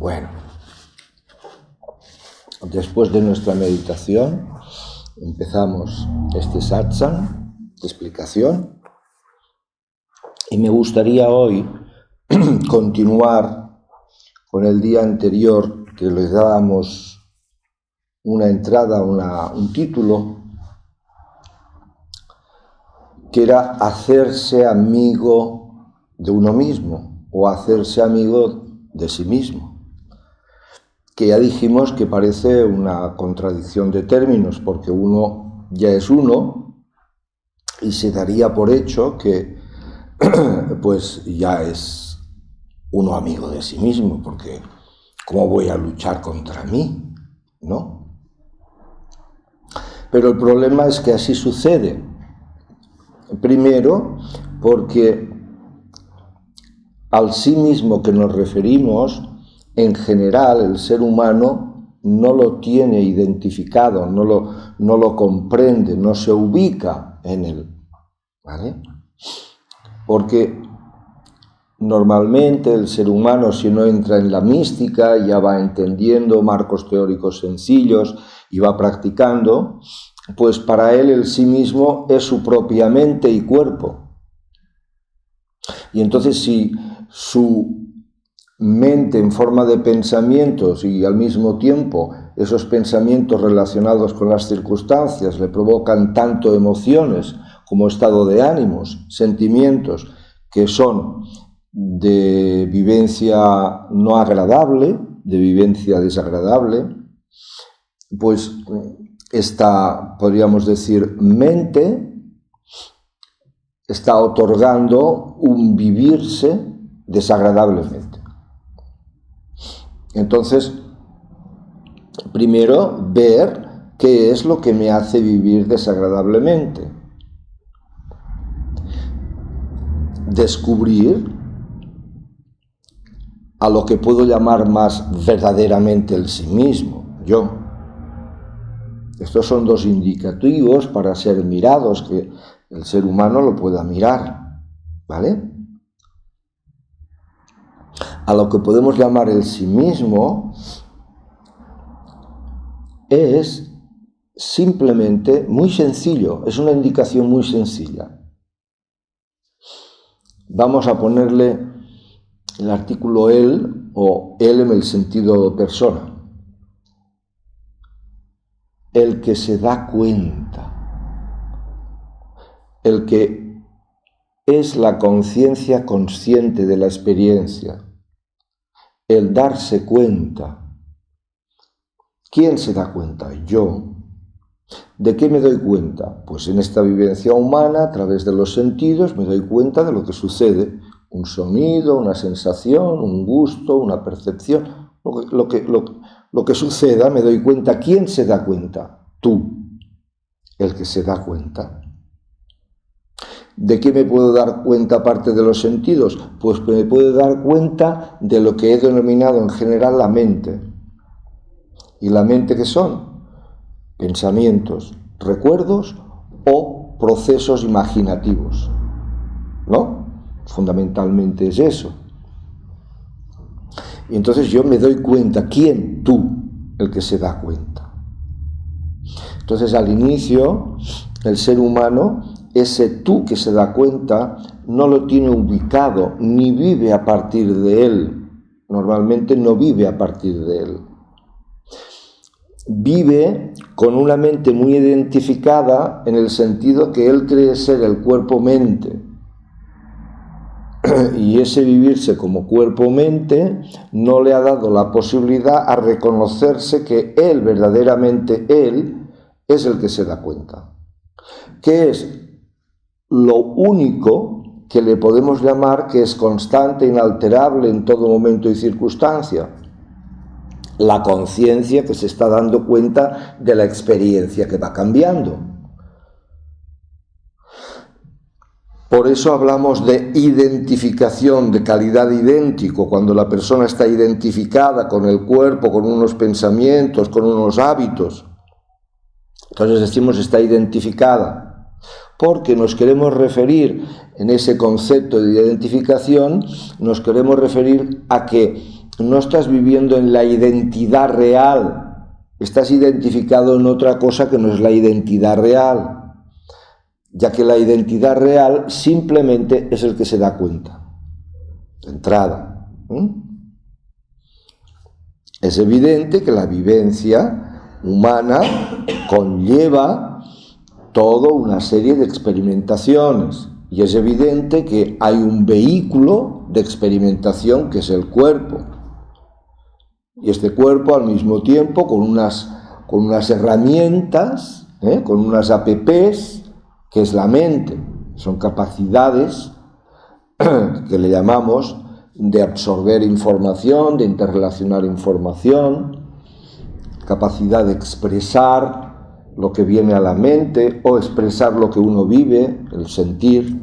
Bueno, después de nuestra meditación empezamos este satsang de explicación y me gustaría hoy continuar con el día anterior, que le dábamos una entrada, un título, que era hacerse amigo de uno mismo o hacerse amigo de sí mismo, que ya dijimos que parece una contradicción de términos, porque uno ya es uno y se daría por hecho que pues ya es uno amigo de sí mismo, porque ¿cómo voy a luchar contra mí? ¿No? Pero el problema es que así sucede. Primero, porque al sí mismo que nos referimos, en general el ser humano no lo tiene identificado, no lo comprende, no se ubica en él, ¿vale? Porque normalmente el ser humano, si no entra en la mística, ya va entendiendo marcos teóricos sencillos y va practicando, pues para él el sí mismo es su propia mente y cuerpo. Y entonces si su mente en forma de pensamientos y al mismo tiempo esos pensamientos relacionados con las circunstancias le provocan tanto emociones como estado de ánimos, sentimientos que son de vivencia no agradable, de vivencia desagradable, pues esta, podríamos decir, mente está otorgando un vivirse desagradablemente. Entonces, primero ver qué es lo que me hace vivir desagradablemente. Descubrir a lo que puedo llamar más verdaderamente el sí mismo, yo. Estos son dos indicativos para ser mirados, que el ser humano lo pueda mirar, ¿vale? A lo que podemos llamar el sí mismo es simplemente muy sencillo, es una indicación muy sencilla. Vamos a ponerle el artículo él o él en el sentido persona. El que se da cuenta, el que es la conciencia consciente de la experiencia, el darse cuenta. ¿Quién se da cuenta? Yo. ¿De qué me doy cuenta? Pues en esta vivencia humana, a través de los sentidos, me doy cuenta de lo que sucede. Un sonido, una sensación, un gusto, una percepción. Lo que suceda, me doy cuenta. ¿Quién se da cuenta? Tú, el que se da cuenta. ¿De qué me puedo dar cuenta aparte de los sentidos? Pues me puedo dar cuenta de lo que he denominado en general la mente. ¿Y la mente qué son? Pensamientos, recuerdos o procesos imaginativos, ¿no? Fundamentalmente es eso. Y entonces yo me doy cuenta. ¿Quién? Tú, el que se da cuenta. Entonces al inicio, el ser humano, ese tú que se da cuenta, no lo tiene ubicado, ni vive a partir de él. Normalmente no vive a partir de él. Vive con una mente muy identificada en el sentido que él cree ser el cuerpo-mente. Y ese vivirse como cuerpo-mente no le ha dado la posibilidad a reconocerse que él, verdaderamente él, es el que se da cuenta. ¿Qué es lo único que le podemos llamar que es constante, inalterable en todo momento y circunstancia? La conciencia que se está dando cuenta de la experiencia que va cambiando. Por eso hablamos de identificación, de calidad idéntico, cuando la persona está identificada con el cuerpo, con unos pensamientos, con unos hábitos. Entonces decimos está identificada, porque nos queremos referir, en ese concepto de identificación, nos queremos referir a que no estás viviendo en la identidad real, estás identificado en otra cosa que no es la identidad real, ya que la identidad real simplemente es el que se da cuenta, de entrada. Es evidente que la vivencia humana conlleva toda una serie de experimentaciones y es evidente que hay un vehículo de experimentación que es el cuerpo. Y este cuerpo al mismo tiempo con unas herramientas, con unas apps, que es la mente. Son capacidades que le llamamos de absorber información, de interrelacionar información, capacidad de expresar lo que viene a la mente o expresar lo que uno vive, el sentir.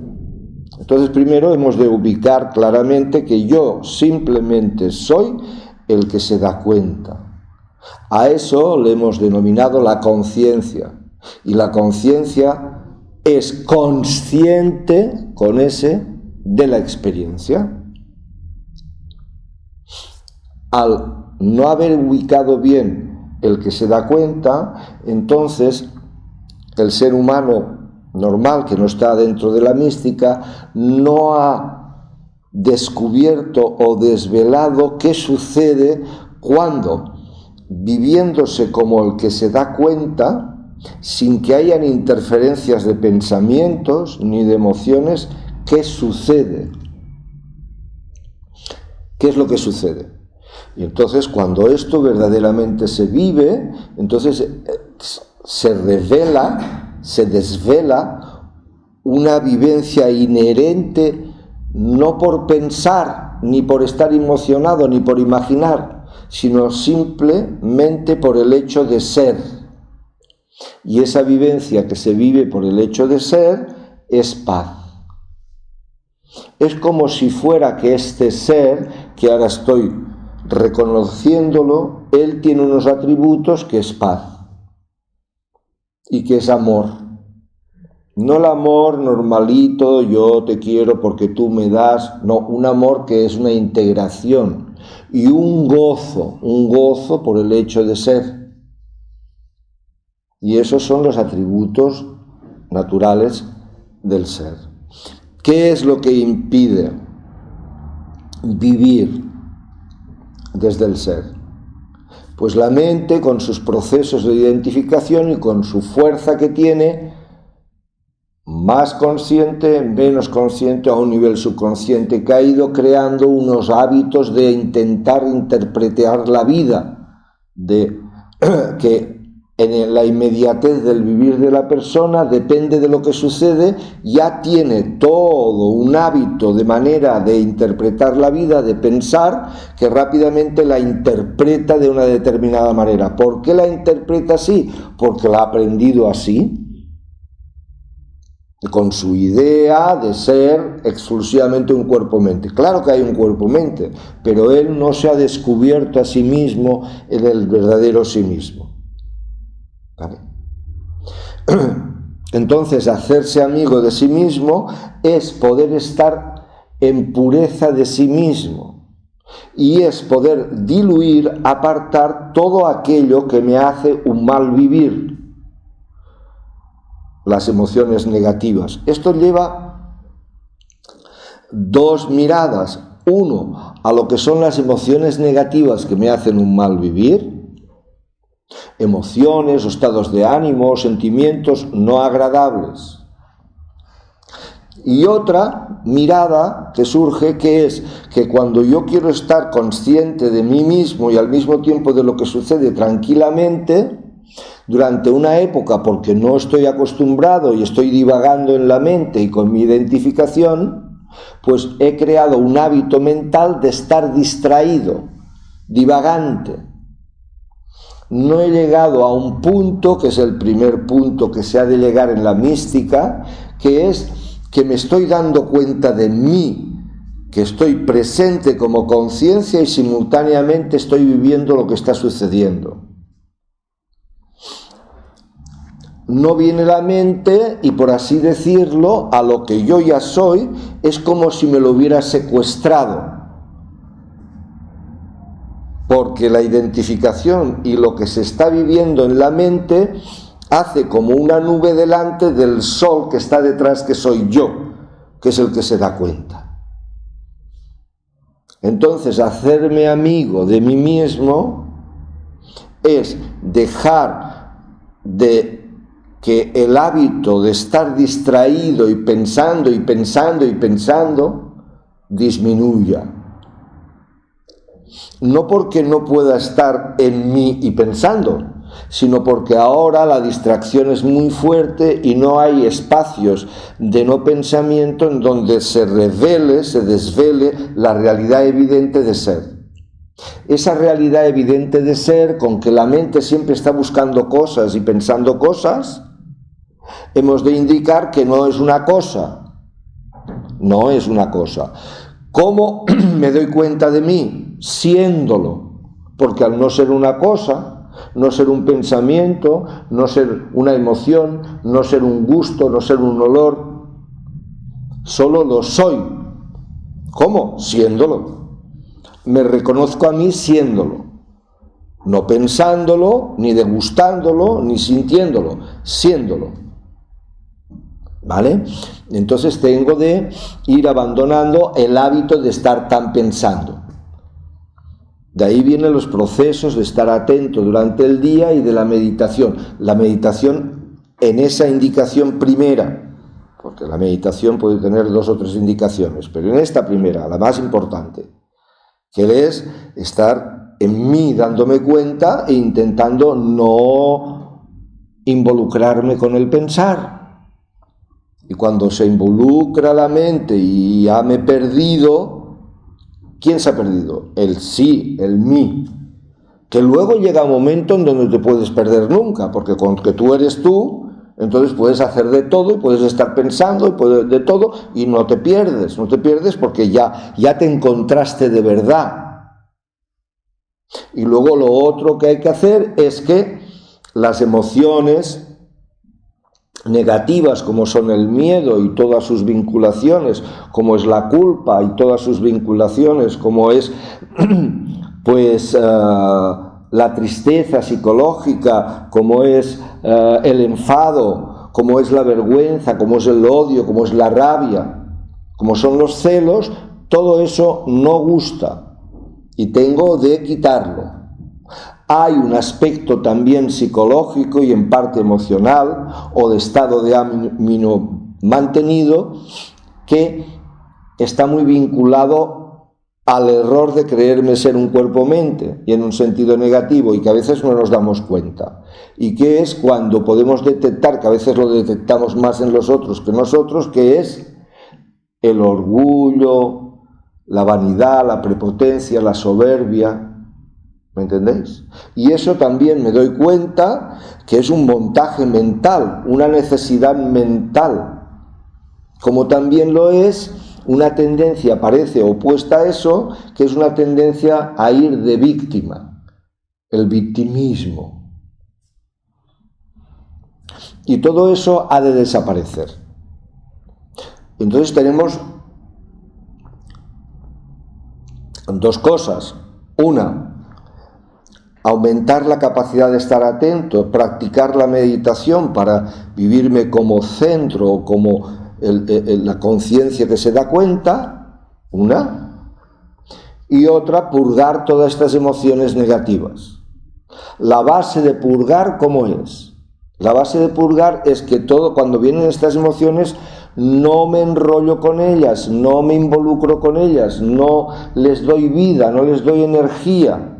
Entonces primero hemos de ubicar claramente que yo simplemente soy el que se da cuenta. A eso le hemos denominado la conciencia. Y la conciencia es consciente, con ese, de la experiencia. Al no haber ubicado bien el que se da cuenta, entonces el ser humano normal, que no está dentro de la mística, no ha descubierto o desvelado qué sucede cuando, viviéndose como el que se da cuenta, sin que hayan interferencias de pensamientos ni de emociones, ¿qué sucede? ¿Qué es lo que sucede? Y entonces cuando esto verdaderamente se vive, entonces se revela, se desvela una vivencia inherente, no por pensar, ni por estar emocionado, ni por imaginar, sino simplemente por el hecho de ser. Y esa vivencia que se vive por el hecho de ser es paz. Es como si fuera que este ser, que ahora estoy reconociéndolo, él tiene unos atributos que es paz y que es amor. No el amor normalito, yo te quiero porque tú me das, no, un amor que es una integración y un gozo por el hecho de ser. Y esos son los atributos naturales del ser. ¿Qué es lo que impide vivir desde el ser? Pues la mente, con sus procesos de identificación y con su fuerza que tiene, más consciente, menos consciente, a un nivel subconsciente, que ha ido creando unos hábitos de intentar interpretar la vida, de que en la inmediatez del vivir de la persona, depende de lo que sucede, ya tiene todo un hábito de manera de interpretar la vida, de pensar, que rápidamente la interpreta de una determinada manera. ¿Por qué la interpreta así? Porque la ha aprendido así, con su idea de ser exclusivamente un cuerpo-mente. Claro que hay un cuerpo-mente, pero él no se ha descubierto a sí mismo en el verdadero sí mismo. ¿Vale? Entonces, hacerse amigo de sí mismo es poder estar en pureza de sí mismo y es poder diluir, apartar todo aquello que me hace un mal vivir, las emociones negativas. Esto lleva dos miradas. Uno, a lo que son las emociones negativas que me hacen un mal vivir, emociones o estados de ánimo, sentimientos no agradables. Y otra mirada que surge, que es que cuando yo quiero estar consciente de mí mismo y al mismo tiempo de lo que sucede tranquilamente, durante una época, porque no estoy acostumbrado y estoy divagando en la mente y con mi identificación, pues he creado un hábito mental de estar distraído, divagante. No he llegado a un punto, que es el primer punto que se ha de llegar en la mística, que es que me estoy dando cuenta de mí, que estoy presente como conciencia y simultáneamente estoy viviendo lo que está sucediendo. No viene la mente y, por así decirlo, a lo que yo ya soy, es como si me lo hubiera secuestrado. porque la identificación y lo que se está viviendo en la mente hace como una nube delante del sol que está detrás, que soy yo, que es el que se da cuenta. Entonces, hacerme amigo de mí mismo es dejar de que el hábito de estar distraído y pensando disminuya. No porque no pueda estar en mí y pensando, sino porque ahora la distracción es muy fuerte y no hay espacios de no pensamiento en donde se revele, se desvele la realidad evidente de ser. Esa realidad evidente de ser, con que la mente siempre está buscando cosas y pensando cosas, hemos de indicar que no es una cosa. No es una cosa. ¿Cómo me doy cuenta de mí? Siéndolo. Porque al no ser una cosa, no ser un pensamiento, no ser una emoción, no ser un gusto, no ser un olor, solo lo soy. ¿Cómo? Siéndolo. Me reconozco a mí siéndolo. No pensándolo, ni degustándolo, ni sintiéndolo, siéndolo. ¿Vale? Entonces tengo de ir abandonando el hábito de estar tan pensando. De ahí vienen los procesos de estar atento durante el día y de la meditación. La meditación en esa indicación primera, porque la meditación puede tener 2 o 3 indicaciones, pero en esta primera, la más importante, que es estar en mí dándome cuenta e intentando no involucrarme con el pensar. Y cuando se involucra la mente y ya me he perdido, ¿quién se ha perdido? El sí, el mí. Que luego llega un momento en donde no te puedes perder nunca, porque con que tú eres tú, entonces puedes hacer de todo y puedes estar pensando y puedes de todo y no te pierdes porque ya te encontraste de verdad. Y luego lo otro que hay que hacer es que las emociones negativas, como son el miedo y todas sus vinculaciones, como es la culpa y todas sus vinculaciones, como es la tristeza psicológica, como es el enfado, como es la vergüenza, como es el odio, como es la rabia, como son los celos, todo eso no gusta y tengo de quitarlo. Hay un aspecto también psicológico y en parte emocional o de estado de ánimo mantenido que está muy vinculado al error de creerme ser un cuerpo-mente y en un sentido negativo y que a veces no nos damos cuenta. Y que es cuando podemos detectar, que a veces lo detectamos más en los otros que nosotros, que es el orgullo, la vanidad, la prepotencia, la soberbia. ¿Me entendéis? Y eso también me doy cuenta que es un montaje mental, una necesidad mental, como también lo es una tendencia, parece opuesta a eso, que es una tendencia a ir de víctima, el victimismo. Y todo eso ha de desaparecer. Entonces tenemos 2 cosas. Una, aumentar la capacidad de estar atento, practicar la meditación para vivirme como centro, como la conciencia que se da cuenta, una, y otra, purgar todas estas emociones negativas. La base de purgar, ¿cómo es? La base de purgar es que cuando vienen estas emociones, no me enrollo con ellas, no me involucro con ellas, no les doy vida, no les doy energía.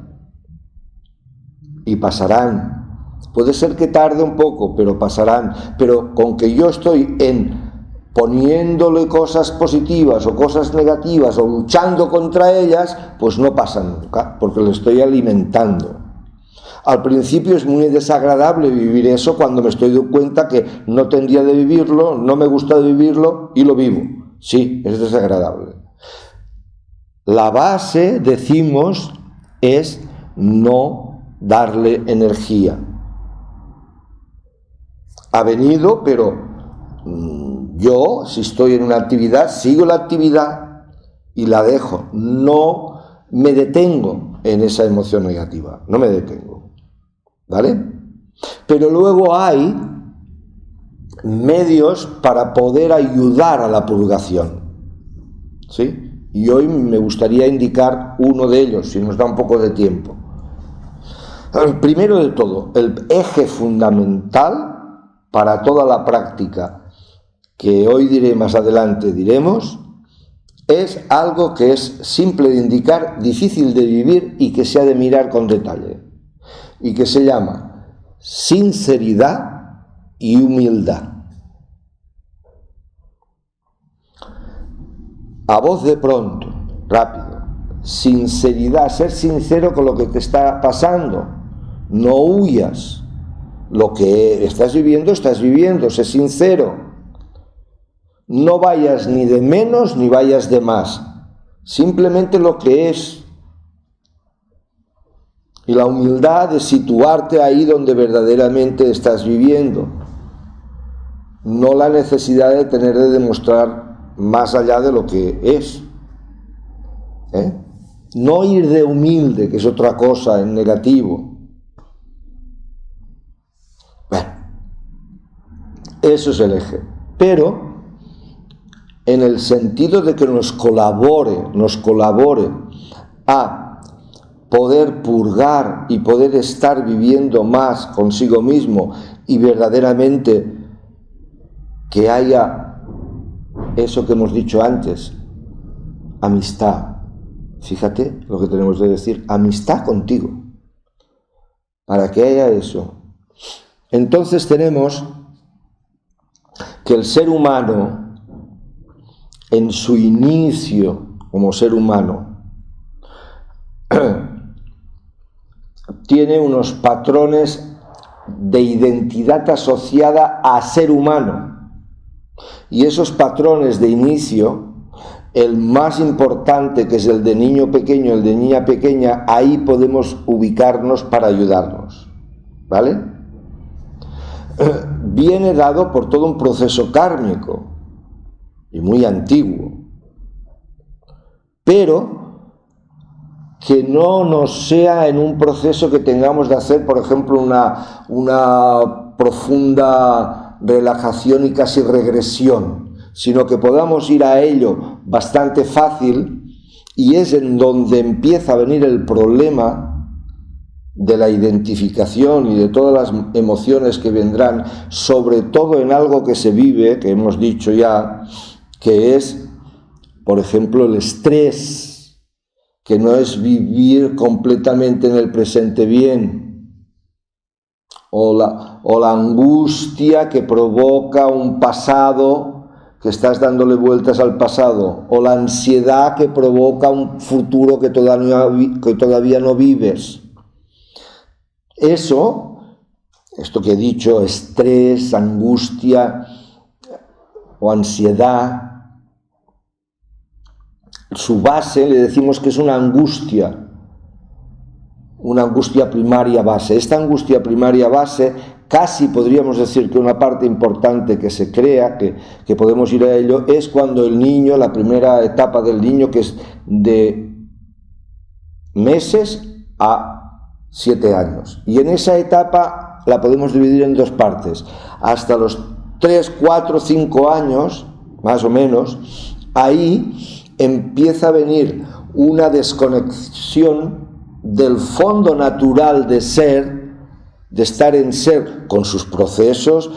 Y pasarán. Puede ser que tarde un poco, pero pasarán. Pero con que yo estoy poniéndole cosas positivas o cosas negativas o luchando contra ellas, pues no pasan nunca, porque lo estoy alimentando. Al principio es muy desagradable vivir eso cuando me estoy dando cuenta que no tendría de vivirlo, no me gusta vivirlo y lo vivo. Sí, es desagradable. La base, decimos, es no darle energía. Ha venido, pero yo, si estoy en una actividad, sigo la actividad y la dejo. No me detengo. en esa emoción negativa, no me detengo, ¿vale? Pero luego hay medios para poder ayudar a la purgación, ¿sí? Y hoy me gustaría indicar uno de ellos, si nos da un poco de tiempo. El primero de todo, el eje fundamental para toda la práctica que hoy diré, más adelante diremos, es algo que es simple de indicar, difícil de vivir y que se ha de mirar con detalle, y que se llama sinceridad y humildad. A voz de pronto, rápido. Sinceridad, ser sincero con lo que te está pasando. No huyas. Lo que estás viviendo, sé sincero. No vayas ni de menos ni vayas de más. Simplemente lo que es. Y la humildad de situarte ahí donde verdaderamente estás viviendo. No la necesidad de tener de demostrar más allá de lo que es. No ir de humilde, que es otra cosa en negativo. Bueno, eso es el eje. Pero en el sentido de que nos colabore a poder purgar y poder estar viviendo más consigo mismo y verdaderamente que haya eso que hemos dicho antes, amistad. Fíjate lo que tenemos que decir, amistad contigo. Para que haya eso. Entonces tenemos que el ser humano, en su inicio como ser humano, tiene unos patrones de identidad asociada a ser humano. Y esos patrones de inicio, el más importante, que es el de niño pequeño, el de niña pequeña, ahí podemos ubicarnos para ayudarnos, ¿vale? Viene dado por todo un proceso kármico y muy antiguo, pero que no nos sea en un proceso que tengamos de hacer, por ejemplo, una profunda relajación y casi regresión, sino que podamos ir a ello bastante fácil, y es en donde empieza a venir el problema de la identificación y de todas las emociones que vendrán, sobre todo en algo que se vive, que hemos dicho ya, que es, por ejemplo, el estrés, que no es vivir completamente en el presente bien, o la angustia que provoca un pasado, que estás dándole vueltas al pasado, o la ansiedad que provoca un futuro que todavía no vives. Esto que he dicho, estrés, angustia o ansiedad, su base le decimos que es una angustia primaria base. Esta angustia primaria base, casi podríamos decir que una parte importante que se crea, que podemos ir a ello, es cuando el niño, la primera etapa del niño, que es de meses a 7 años. Y en esa etapa la podemos dividir en dos partes. Hasta los 3, 4, 5 años, más o menos, ahí empieza a venir una desconexión del fondo natural de ser, de estar en ser, con sus procesos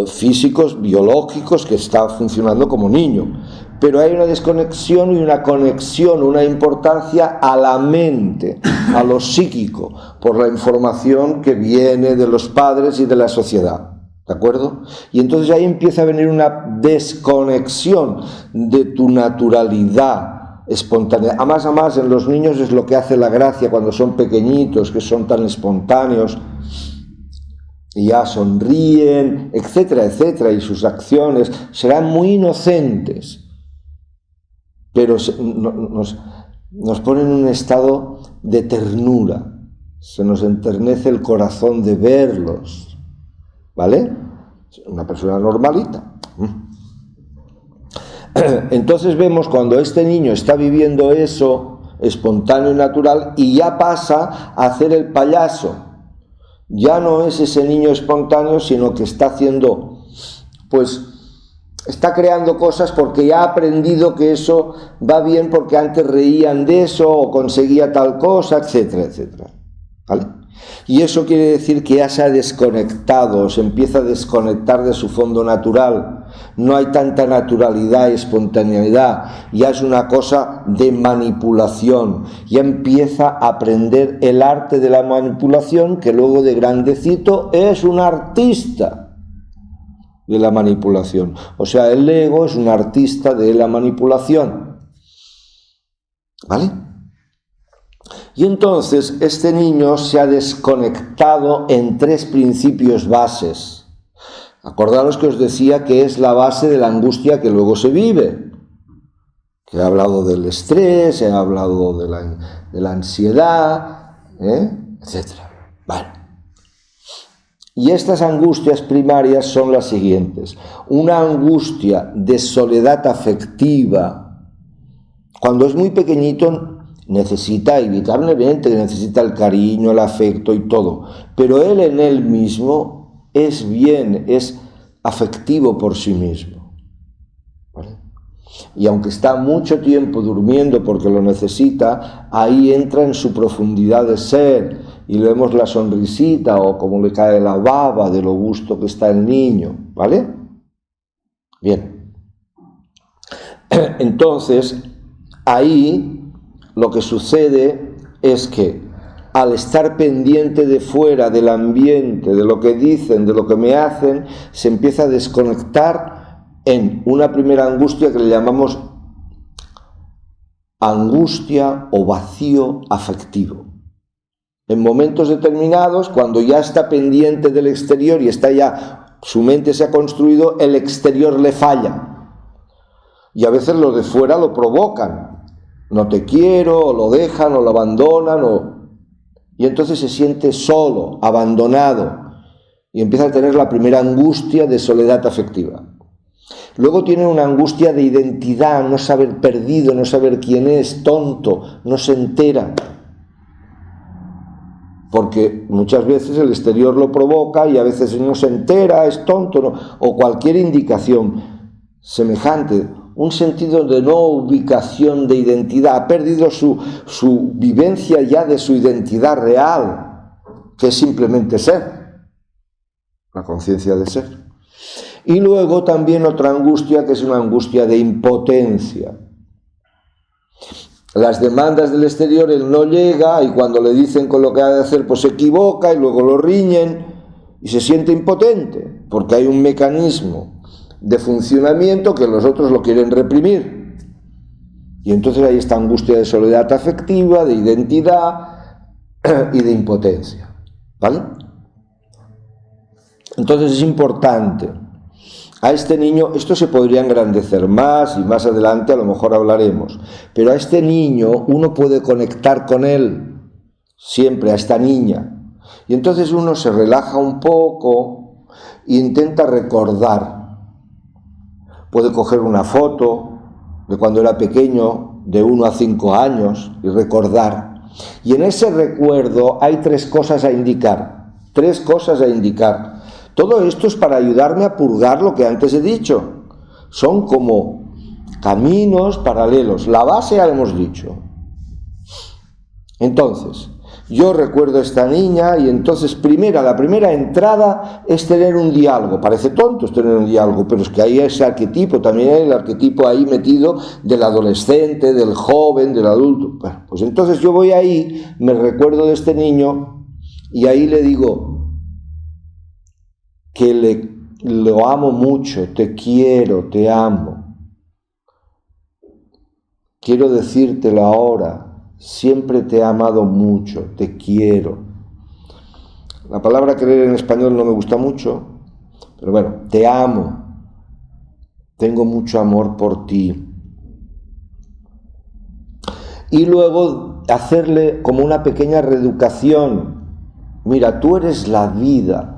físicos, biológicos, que está funcionando como niño. Pero hay una desconexión y una conexión, una importancia a la mente, a lo psíquico, por la información que viene de los padres y de la sociedad. ¿De acuerdo? Y entonces ahí empieza a venir una desconexión de tu naturalidad espontánea. A más en los niños es lo que hace la gracia cuando son pequeñitos, que son tan espontáneos y ya sonríen, etcétera, etcétera, y sus acciones serán muy inocentes, pero nos ponen en un estado de ternura, se nos enternece el corazón de verlos, ¿vale? Una persona normalita. Entonces vemos cuando este niño está viviendo eso, espontáneo y natural, y ya pasa a hacer el payaso. Ya no es ese niño espontáneo, sino que está haciendo, pues, está creando cosas porque ya ha aprendido que eso va bien porque antes reían de eso o conseguía tal cosa, etcétera, etcétera. ¿Vale? Y eso quiere decir que ya se ha desconectado, se empieza a desconectar de su fondo natural. No hay tanta naturalidad y espontaneidad, ya es una cosa de manipulación. Ya empieza a aprender el arte de la manipulación, que luego de grandecito es un artista de la manipulación. O sea, el ego es un artista de la manipulación. ¿Vale? Y entonces este niño se ha desconectado en 3 principios bases. Acordaros que os decía que es la base de la angustia que luego se vive. Que he hablado del estrés, he hablado de la ansiedad, etc. Vale. Y estas angustias primarias son las siguientes. Una angustia de soledad afectiva. Cuando es muy pequeñito necesita, inevitablemente, necesita el cariño, el afecto y todo. Pero él en él mismo es bien, es afectivo por sí mismo. ¿Vale? Y aunque está mucho tiempo durmiendo porque lo necesita, ahí entra en su profundidad de ser. Y le vemos la sonrisita o como le cae la baba de lo gusto que está el niño, ¿vale? Bien. Entonces, ahí lo que sucede es que al estar pendiente de fuera, del ambiente, de lo que dicen, de lo que me hacen, se empieza a desconectar en una primera angustia que le llamamos angustia o vacío afectivo. En momentos determinados, cuando ya está pendiente del exterior y está ya, su mente se ha construido, el exterior le falla. Y a veces los de fuera lo provocan. No te quiero, o lo dejan, o lo abandonan, y entonces se siente solo, abandonado, y empieza a tener la primera angustia de soledad afectiva. Luego tiene una angustia de identidad, no saber perdido, no saber quién es, tonto, no se entera. Porque muchas veces el exterior lo provoca y a veces no se entera, es tonto, ¿no? O cualquier indicación semejante, un sentido de no ubicación de identidad, ha perdido su vivencia ya de su identidad real, que es simplemente ser, la conciencia de ser. Y luego también otra angustia que es una angustia de impotencia. Las demandas del exterior él no llega y cuando le dicen con lo que ha de hacer pues se equivoca y luego lo riñen y se siente impotente porque hay un mecanismo de funcionamiento que los otros lo quieren reprimir. Y entonces hay esta angustia de soledad afectiva, de identidad y de impotencia. ¿Vale? Entonces es importante. A este niño, esto se podría engrandecer más y más adelante a lo mejor hablaremos, pero a este niño uno puede conectar con él, siempre a esta niña, y entonces uno se relaja un poco e intenta recordar. Puede coger una foto de cuando era pequeño, de 1 a 5 años, y recordar. Y en ese recuerdo hay 3 cosas a indicar, 3 cosas a indicar. Todo esto es para ayudarme a purgar lo que antes he dicho. Son como caminos paralelos. La base ya lo hemos dicho. Entonces, yo recuerdo a esta niña y entonces la primera entrada es tener un diálogo. Parece tonto es tener un diálogo, pero es que hay ese arquetipo, también hay el arquetipo ahí metido del adolescente, del joven, del adulto. Bueno, pues entonces yo voy ahí, me recuerdo de este niño y ahí le digo que lo amo mucho, te quiero, te amo. Quiero decírtelo ahora, siempre te he amado mucho, te quiero. La palabra querer en español no me gusta mucho, pero bueno, te amo, tengo mucho amor por ti. Y luego hacerle como una pequeña reeducación. Mira, tú eres la vida.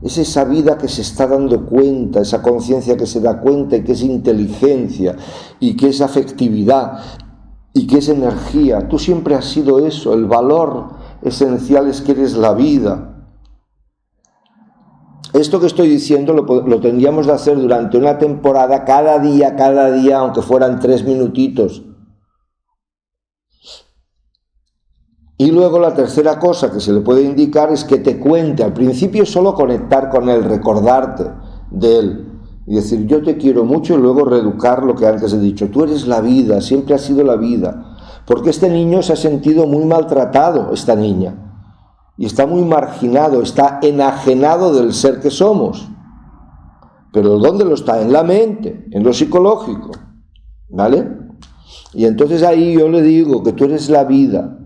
Es esa vida que se está dando cuenta, esa conciencia que se da cuenta y que es inteligencia y que es afectividad y que es energía. Tú siempre has sido eso. El valor esencial es que eres la vida. Esto que estoy diciendo lo tendríamos de hacer durante una temporada, cada día, aunque fueran 3 minutitos. Y luego la tercera cosa que se le puede indicar es que te cuente. Al principio solo conectar con él, recordarte de él. Y decir, yo te quiero mucho, y luego reeducar lo que antes he dicho. Tú eres la vida, siempre has sido la vida. Porque este niño se ha sentido muy maltratado, esta niña. Y está muy marginado, está enajenado del ser que somos. Pero ¿dónde lo está? En la mente, en lo psicológico. ¿Vale? Y entonces ahí yo le digo que tú eres la vida.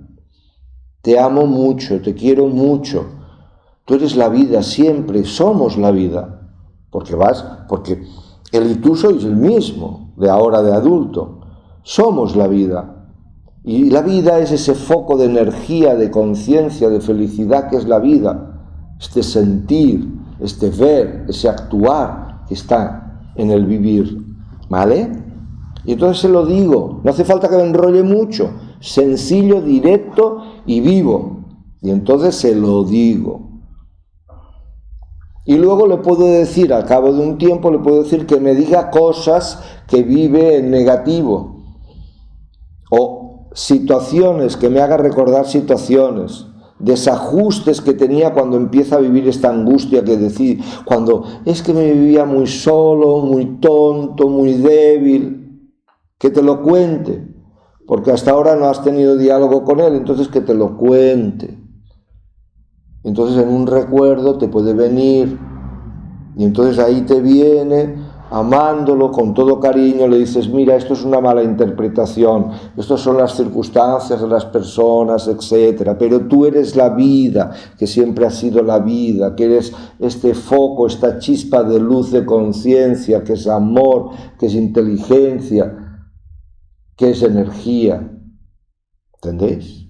Te amo mucho, te quiero mucho. Tú eres la vida, siempre somos la vida. Porque él y tú sois el mismo, de ahora de adulto. Somos la vida. Y la vida es ese foco de energía, de conciencia, de felicidad que es la vida. Este sentir, este ver, ese actuar que está en el vivir. ¿Vale? Y entonces se lo digo, no hace falta que me enrolle mucho. Sencillo, directo y vivo. Y entonces se lo digo. Y luego le puedo decir, al cabo de un tiempo, le puedo decir que me diga cosas que vive en negativo. O situaciones, que me haga recordar situaciones. Desajustes que tenía cuando empieza a vivir esta angustia que decía, cuando es que me vivía muy solo, muy tonto, muy débil. Que te lo cuente. Porque hasta ahora no has tenido diálogo con él, entonces que te lo cuente. Entonces en un recuerdo te puede venir, y entonces ahí te viene, amándolo con todo cariño, le dices, mira, esto es una mala interpretación, estas son las circunstancias de las personas, etc. Pero tú eres la vida, que siempre has sido la vida, que eres este foco, esta chispa de luz de conciencia, que es amor, que es inteligencia, que es energía. ¿Entendéis?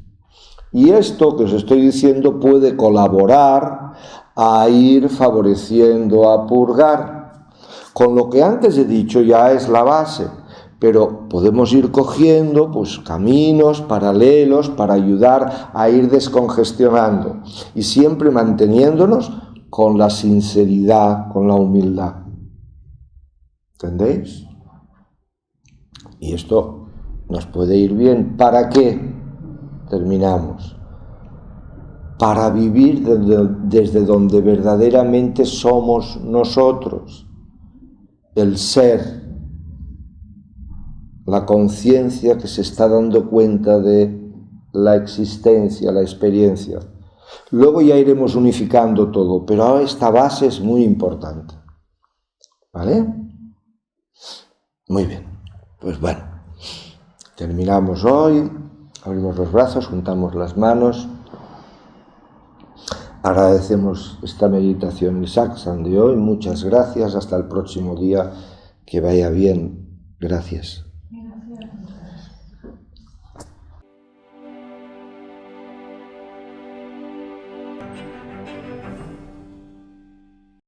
Y esto que os estoy diciendo puede colaborar a ir favoreciendo, a purgar. Con lo que antes he dicho ya es la base, pero podemos ir cogiendo pues caminos paralelos para ayudar a ir descongestionando y siempre manteniéndonos con la sinceridad, con la humildad. ¿Entendéis? Y esto nos puede ir bien. ¿Para qué? Terminamos. Para vivir desde donde verdaderamente somos nosotros, el ser, la conciencia que se está dando cuenta de la existencia, la experiencia. Luego ya iremos unificando todo, pero esta base es muy importante. ¿Vale? Muy bien. Pues bueno, terminamos hoy. Abrimos los brazos, juntamos las manos, agradecemos esta meditación y satsang de hoy. Muchas gracias, hasta el próximo día, que vaya bien. Gracias.